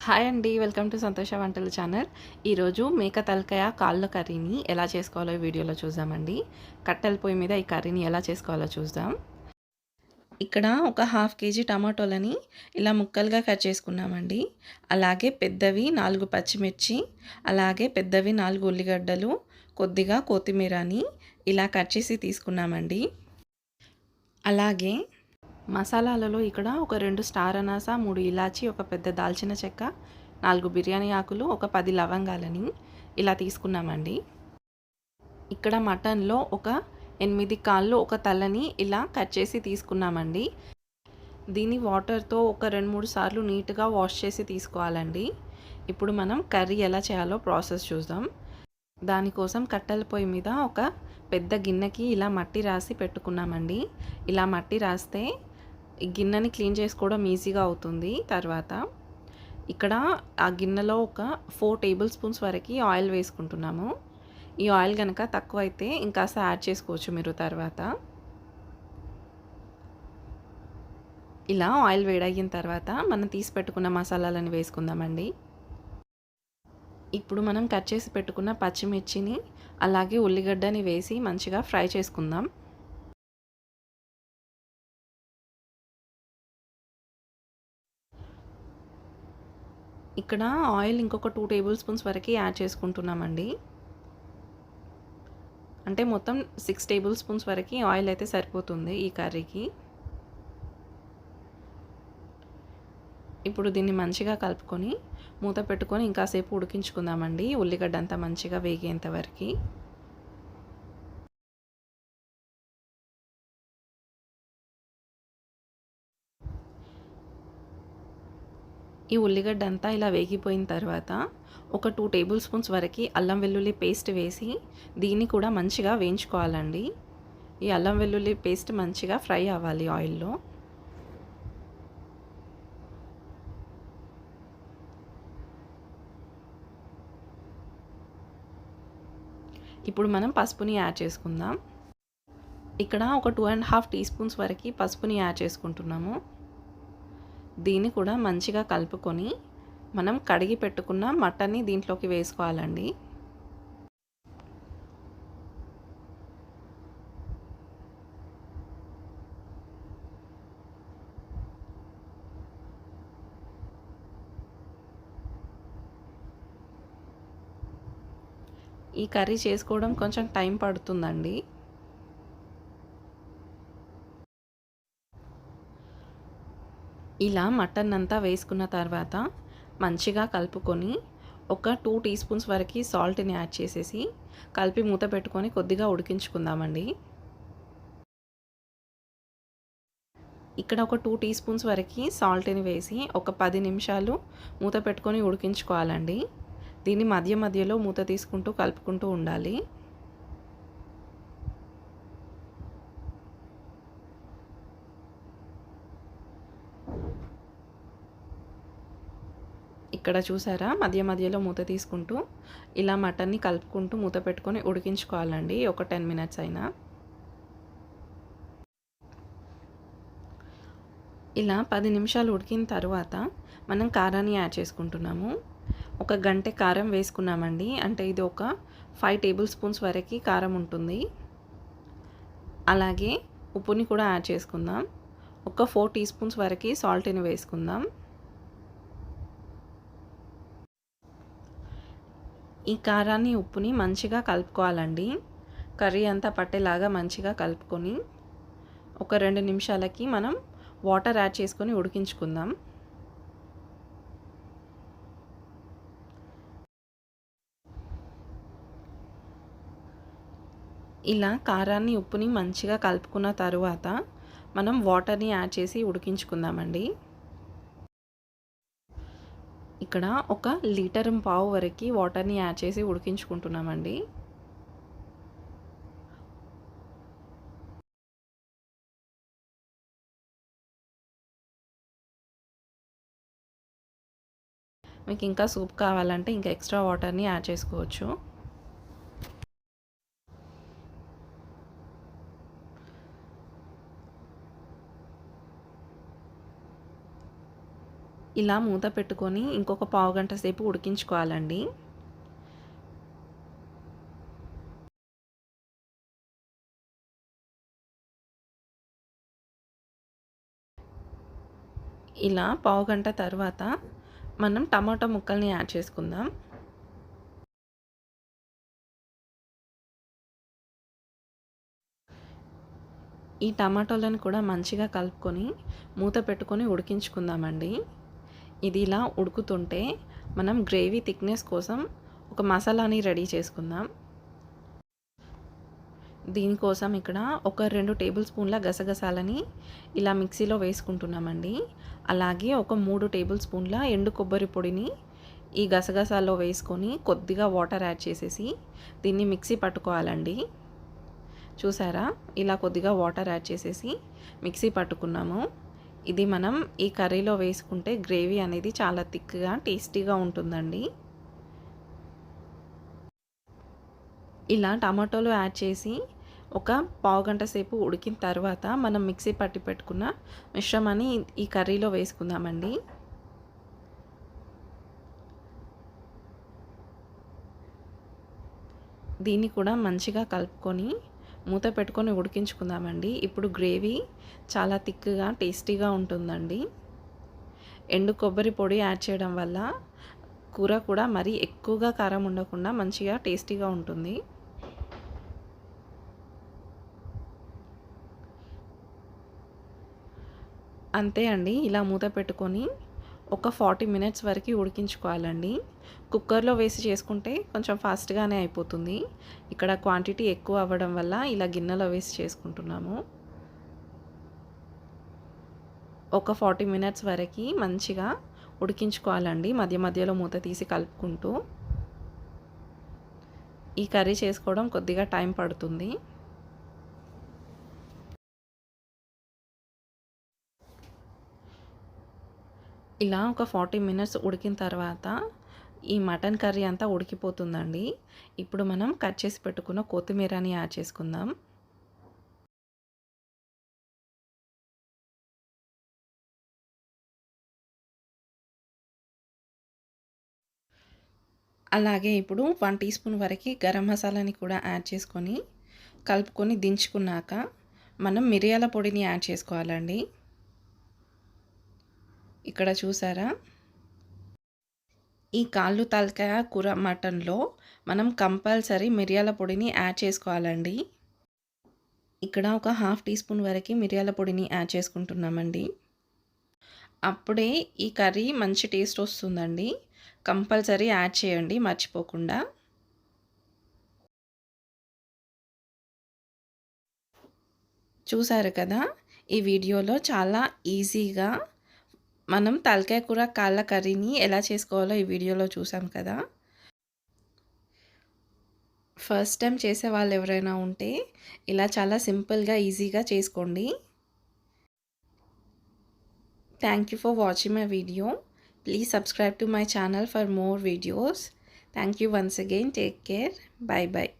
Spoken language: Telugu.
హాయ్ అండి. వెల్కమ్ టు సంతోష వంటల ఛానల్. ఈరోజు మేక తలకాయ కాళ్ళ కర్రీని ఎలా చేసుకోవాలో ఈ వీడియోలో చూద్దామండి. కట్టెల పొయ్యి మీద ఈ కర్రీని ఎలా చేసుకోవాలో చూద్దాం. ఇక్కడ ఒక హాఫ్ కేజీ టమాటోలని ఇలా ముక్కలుగా కట్ చేసుకున్నామండి. అలాగే పెద్దవి 4 పచ్చిమిర్చి, అలాగే పెద్దవి 4 ఉల్లిగడ్డలు, కొద్దిగా కొత్తిమీరని ఇలా కట్ చేసి తీసుకున్నామండి. అలాగే మసాలాలలో ఇక్కడ ఒక 2 స్టార్ అనాస, 3 ఇలాచి, ఒక పెద్ద దాల్చిన చెక్క, 4 బిర్యానీ ఆకులు, ఒక 10 లవంగాలని ఇలా తీసుకున్నామండి. ఇక్కడ మటన్లో ఒక 8 కాళ్ళు, ఒక తలని ఇలా కట్ చేసి తీసుకున్నామండి. దీన్ని వాటర్తో ఒక 2-3 సార్లు నీట్గా వాష్ చేసి తీసుకోవాలండి. ఇప్పుడు మనం కర్రీ ఎలా చేయాలో ప్రాసెస్ చూద్దాం. దానికోసం కట్టెల పొయ్యి మీద ఒక పెద్ద గిన్నెకి ఇలా మట్టి రాసి పెట్టుకున్నామండి. ఇలా మట్టి రాస్తే ఈ గిన్నెని క్లీన్ చేసుకోవడం ఈజీగా అవుతుంది. తర్వాత ఇక్కడ ఆ గిన్నెలో ఒక 4 టేబుల్ స్పూన్స్ వరకు ఆయిల్ వేసుకుంటున్నాము. ఈ ఆయిల్ కనుక తక్కువైతే ఇంకాస్త యాడ్ చేసుకోవచ్చు మీరు తర్వాత. ఇలా ఆయిల్ వేడయిన తర్వాత మనం తీసి పెట్టుకున్న మసాలాలను వేసుకుందామండి. ఇప్పుడు మనం కట్ చేసి పెట్టుకున్న పచ్చిమిర్చిని అలాగే ఉల్లిగడ్డని వేసి మంచిగా ఫ్రై చేసుకుందాం. ఇక్కడ ఆయిల్ ఇంకొక 2 టేబుల్ స్పూన్స్ వరకు యాడ్ చేసుకుంటున్నామండి. అంటే మొత్తం 6 టేబుల్ స్పూన్స్ వరకు ఆయిల్ అయితే సరిపోతుంది ఈ కర్రీకి. ఇప్పుడు దీన్ని మంచిగా కలుపుకొని మూత పెట్టుకొని ఇంకాసేపు ఉడికించుకుందామండి, ఉల్లిగడ్డ అంతా మంచిగా వేగేంత వరకు. ఈ ఉల్లిగడ్డ అంతా ఇలా వేగిపోయిన తర్వాత ఒక 2 టేబుల్ స్పూన్స్ వరకు అల్లం వెల్లుల్లి పేస్ట్ వేసి దీన్ని కూడా మంచిగా వేయించుకోవాలండి. ఈ అల్లం వెల్లుల్లి పేస్ట్ మంచిగా ఫ్రై అవ్వాలి ఆయిల్లో. ఇప్పుడు మనం పసుపుని యాడ్ చేసుకుందాం. ఇక్కడ ఒక 2.5 టీ స్పూన్స్ వరకు పసుపుని యాడ్ చేసుకుంటున్నాము. దీన్ని కూడా మంచిగా కలుపుకొని మనం కడిగి పెట్టుకున్న మటన్ని దీంట్లోకి వేసుకోవాలండి. ఈ కర్రీ చేసుకోవడం కొంచెం టైం పడుతుందండి. ఇలా మటన్ అంతా వేసుకున్న తర్వాత మంచిగా కలుపుకొని ఒక 2 టీ స్పూన్స్ వరకు సాల్ట్ని యాడ్ చేసేసి కలిపి మూత పెట్టుకొని కొద్దిగా ఉడికించుకుందామండి. ఇక్కడ ఒక 2 టీ స్పూన్స్ వరకు సాల్ట్ని వేసి ఒక 10 నిమిషాలు మూత పెట్టుకొని ఉడికించుకోవాలండి. దీన్ని మధ్య మధ్యలో మూత తీసుకుంటూ కలుపుకుంటూ ఉండాలి. ఇక్కడ చూసారా, మధ్య మధ్యలో మూత తీసుకుంటూ ఇలా మటన్ని కలుపుకుంటూ మూత పెట్టుకొని ఉడికించుకోవాలండి ఒక 10 మినిట్స్ అయినా. ఇలా 10 నిమిషాలు ఉడికిన తర్వాత మనం కారాన్ని యాడ్ చేసుకుంటున్నాము. ఒక గంటె కారం వేసుకున్నామండి. అంటే ఇది ఒక 5 టేబుల్ స్పూన్స్ వరకు కారం ఉంటుంది. అలాగే ఉప్పుని కూడా యాడ్ చేసుకుందాం. ఒక 4 టీ స్పూన్స్ వరకు సాల్ట్ని వేసుకుందాం. ఈ కారాన్ని ఉప్పుని మంచిగా కలుపుకోవాలండి. కర్రీ అంతా పట్టేలాగా మంచిగా కలుపుకొని ఒక 2 నిమిషాలకి మనం వాటర్ యాడ్ చేసుకొని ఉడికించుకుందాం. ఇలా కారాన్ని ఉప్పుని మంచిగా కలుపుకున్న తరువాత మనం వాటర్ని యాడ్ చేసి ఉడికించుకుందామండి. ఇక్కడ ఒక 1.5 లీటర్ వరకు వాటర్ని యాడ్ చేసి ఉడికించుకుంటున్నామండి. మీకు ఇంకా సూప్ కావాలంటే ఇంకా ఎక్స్ట్రా వాటర్ని యాడ్ చేసుకోవచ్చు. ఇలా మూత పెట్టుకొని ఇంకొక పావుగంట సేపు ఉడికించుకోవాలండి. ఇలా పావుగంట తర్వాత మనం టమాటా ముక్కల్ని యాడ్ చేసుకుందాం. ఈ టమాటోలను కూడా మంచిగా కలుపుకొని మూత పెట్టుకొని ఉడికించుకుందామండి. ఇది ఇలా ఉడుకుతుంటే మనం గ్రేవీ థిక్నెస్ కోసం ఒక మసాలాని రెడీ చేసుకుందాం. దీనికోసం ఇక్కడ ఒక 2 టేబుల్ స్పూన్ల గసగసాలని ఇలా మిక్సీలో వేసుకుంటున్నామండి. అలాగే ఒక 3 టేబుల్ స్పూన్ల ఎండు కొబ్బరి పొడిని ఈ గసగసాల్లో వేసుకొని కొద్దిగా వాటర్ యాడ్ చేసేసి దీన్ని మిక్సీ పట్టుకోవాలండి. చూసారా, ఇలా కొద్దిగా వాటర్ యాడ్ చేసేసి మిక్సీ పట్టుకున్నాము. ఇది మనం ఈ కర్రీలో వేసుకుంటే గ్రేవీ అనేది చాలా థిక్గా టేస్టీగా ఉంటుందండి. ఇలా టమాటోలు యాడ్ చేసి ఒక పావుగంట సేపు ఉడికిన తర్వాత మనం మిక్సీ పట్టి పెట్టుకున్న మిశ్రమాన్ని ఈ కర్రీలో వేసుకుందామండి. దీన్ని కూడా మంచిగా కలుపుకొని మూత పెట్టుకొని ఉడికించుకుందామండి. ఇప్పుడు గ్రేవీ చాలా థిక్గా టేస్టీగా ఉంటుందండి. ఎండు కొబ్బరి పొడి యాడ్ చేయడం వల్ల కూర కూడా మరీ ఎక్కువగా కారం ఉండకుండా మంచిగా టేస్టీగా ఉంటుంది. అంతే అండి, ఇలా మూత పెట్టుకొని ఒక 40 మినిట్స్ వరకు ఉడికించుకోవాలండి. కుక్కర్లో వేసి చేసుకుంటే కొంచెం ఫాస్ట్గానే అయిపోతుంది. ఇక్కడ క్వాంటిటీ ఎక్కువ అవ్వడం వల్ల ఇలా గిన్నెలో వేసి చేసుకుంటున్నాము. ఒక 40 మినిట్స్ వరకు మంచిగా ఉడికించుకోవాలండి, మధ్య మధ్యలో మూత తీసి కలుపుకుంటూ. ఈ కర్రీ చేసుకోవడం కొద్దిగా టైం పడుతుంది. ఇలా ఒక 40 మినిట్స్ ఉడికిన తర్వాత ఈ మటన్ కర్రీ అంతా ఉడికిపోతుందండి. ఇప్పుడు మనం కట్ చేసి పెట్టుకున్న కొత్తిమీరని యాడ్ చేసుకుందాం. అలాగే ఇప్పుడు 1 టీ స్పూన్ వరకు గరం మసాలాని కూడా యాడ్ చేసుకొని కలుపుకొని దించుకున్నాక మనం మిరియాల పొడిని యాడ్ చేసుకోవాలండి. ఇక్కడ చూసారా, ఈ కాళ్ళు తలకాయ కూర మటన్లో మనం కంపల్సరీ మిరియాల పొడిని యాడ్ చేసుకోవాలండి. ఇక్కడ ఒక 1/2 టీ స్పూన్ వరకు మిరియాల పొడిని యాడ్ చేసుకుంటున్నామండి. అప్పుడే ఈ కర్రీ మంచి టేస్ట్ వస్తుందండి. కంపల్సరీ యాడ్ చేయండి మర్చిపోకుండా. చూసారు కదా, ఈ వీడియోలో చాలా ఈజీగా మనం తలకాయ కూర కాళ్ళ కర్రీని ఎలా చేసుకోవాలో ఈ వీడియోలో చూసాం కదా. ఫస్ట్ టైం చేసే వాళ్ళు ఎవరైనా ఉంటే ఇలా చాలా సింపుల్గా ఈజీగా చేసుకోండి. Thank you for watching my video. Please subscribe to my channel for more videos. Thank you once again. Take care. Bye bye.